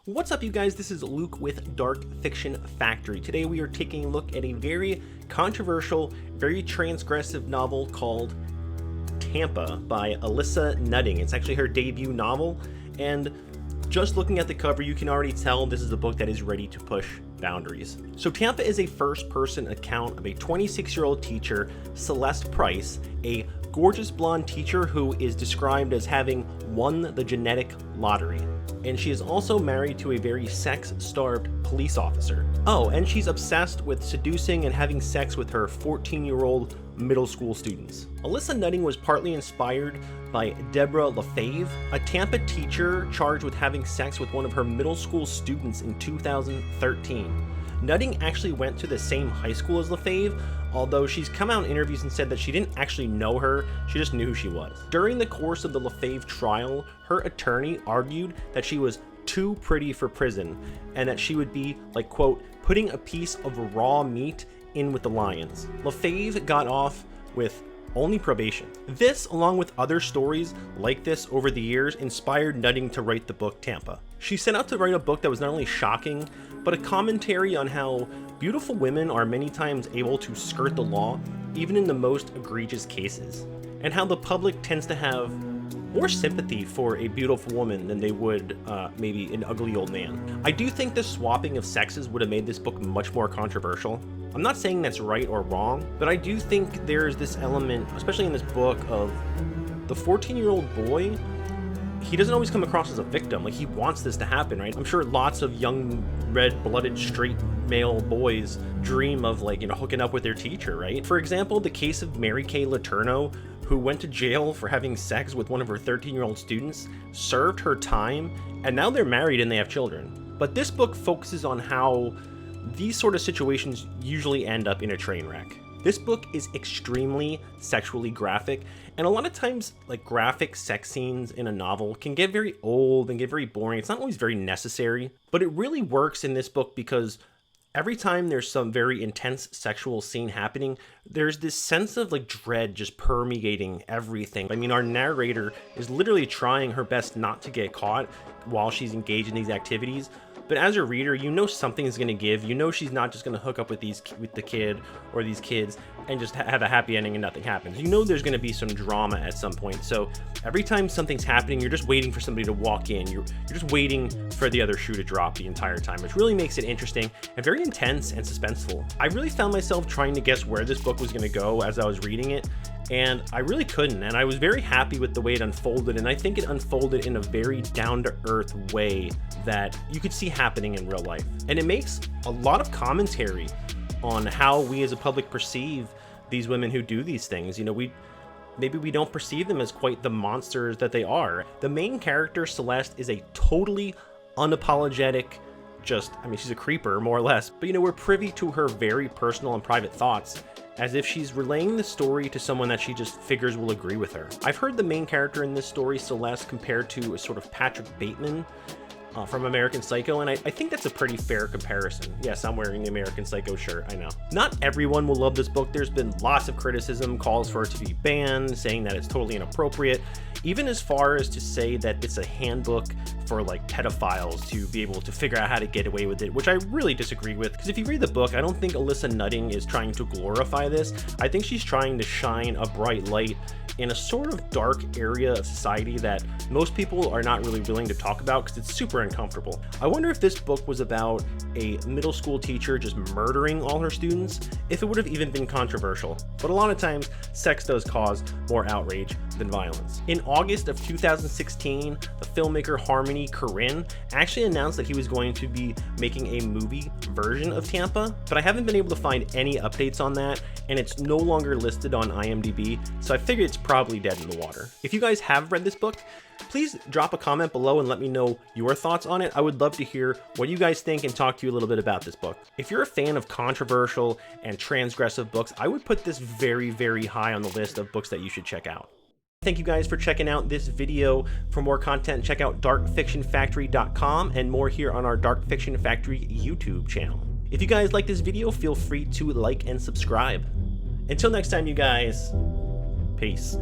What's up, you guys? This is Luke with Dark Fiction Factory. Today we are taking a look at a very controversial, very transgressive novel called Tampa by Alissa Nutting. It's actually her debut novel, and just looking at the cover, you can already tell this is a book that is ready to push boundaries. So Tampa is a first-person account of a 26-year-old teacher, Celeste Price, a gorgeous blonde teacher who is described as having won the genetic lottery. And she is also married to a very sex-starved police officer. Oh, and she's obsessed with seducing and having sex with her 14-year-old middle school students. Alissa Nutting was partly inspired by Deborah LaFave, a Tampa teacher charged with having sex with one of her middle school students in 2013. Nutting actually went to the same high school as LaFave, although she's come out in interviews and said that she didn't actually know her, she just knew who she was. During the course of the LaFave trial, her attorney argued that she was too pretty for prison, and that she would be, like, quote, putting a piece of raw meat in with the lions. LaFave got off with only probation. This, along with other stories like this over the years, inspired Nutting to write the book Tampa. She set out to write a book that was not only shocking, but a commentary on how beautiful women are many times able to skirt the law, even in the most egregious cases, and how the public tends to have more sympathy for a beautiful woman than they would maybe an ugly old man. I do think the swapping of sexes would have made this book much more controversial. I'm not saying that's right or wrong, but I do think there's this element, especially in this book, of the 14-year-old boy. He doesn't always come across as a victim. Like, he wants this to happen, right? I'm sure lots of young, red-blooded, straight male boys dream of, like, hooking up with their teacher, right? For example, the case of Mary Kay Letourneau, who went to jail for having sex with one of her 13-year-old students, served her time, and now they're married and they have children. But this book focuses on how these sort of situations usually end up in a train wreck. This book is extremely sexually graphic, and a lot of times, like, graphic sex scenes in a novel can get very old and get very boring. It's not always very necessary, but it really works in this book because every time there's some very intense sexual scene happening, there's this sense of, like, dread just permeating everything. I mean, our narrator is literally trying her best not to get caught while she's engaged in these activities. But as a reader, you know something's going to give. You know she's not just going to hook up with the kid or these kids and just have a happy ending and nothing happens. You know there's going to be some drama at some point. So every time something's happening, you're just waiting for somebody to walk in. You're just waiting for the other shoe to drop the entire time, which really makes it interesting and very intense and suspenseful. I really found myself trying to guess where this book was going to go as I was reading it, and I really couldn't, and I was very happy with the way it unfolded, and I think it unfolded in a very down-to-earth way that you could see happening in real life. And it makes a lot of commentary on how we as a public perceive these women who do these things. Maybe we don't perceive them as quite the monsters that they are. The main character, Celeste, is a totally unapologetic, she's a creeper, more or less, but we're privy to her very personal and private thoughts, as if she's relaying the story to someone that she just figures will agree with her. I've heard the main character in this story, Celeste, compared to a sort of Patrick Bateman from American Psycho, and I think that's a pretty fair comparison. Yes, I'm wearing the American Psycho shirt, I know. Not everyone will love this book. There's been lots of criticism, calls for it to be banned, saying that it's totally inappropriate, even as far as to say that it's a handbook for, like, pedophiles to be able to figure out how to get away with it, which I really disagree with, because if you read the book, I don't think Alissa Nutting is trying to glorify this. I think she's trying to shine a bright light in a sort of dark area of society that most people are not really willing to talk about because it's super uncomfortable. I wonder if this book was about a middle school teacher just murdering all her students, if it would have even been controversial. But a lot of times, sex does cause more outrage than violence. In August of 2016, the filmmaker Harmony Korine actually announced that he was going to be making a movie version of Tampa, but I haven't been able to find any updates on that, and it's no longer listed on IMDb, so I figured it's probably dead in the water. If you guys have read this book, please drop a comment below and let me know your thoughts on it. I would love to hear what you guys think and talk to you a little bit about this book. If you're a fan of controversial and transgressive books, I would put this very, very high on the list of books that you should check out. Thank you guys for checking out this video. For more content, check out darkfictionfactory.com and more here on our Dark Fiction Factory YouTube channel. If you guys like this video, feel free to like and subscribe. Until next time, you guys, peace.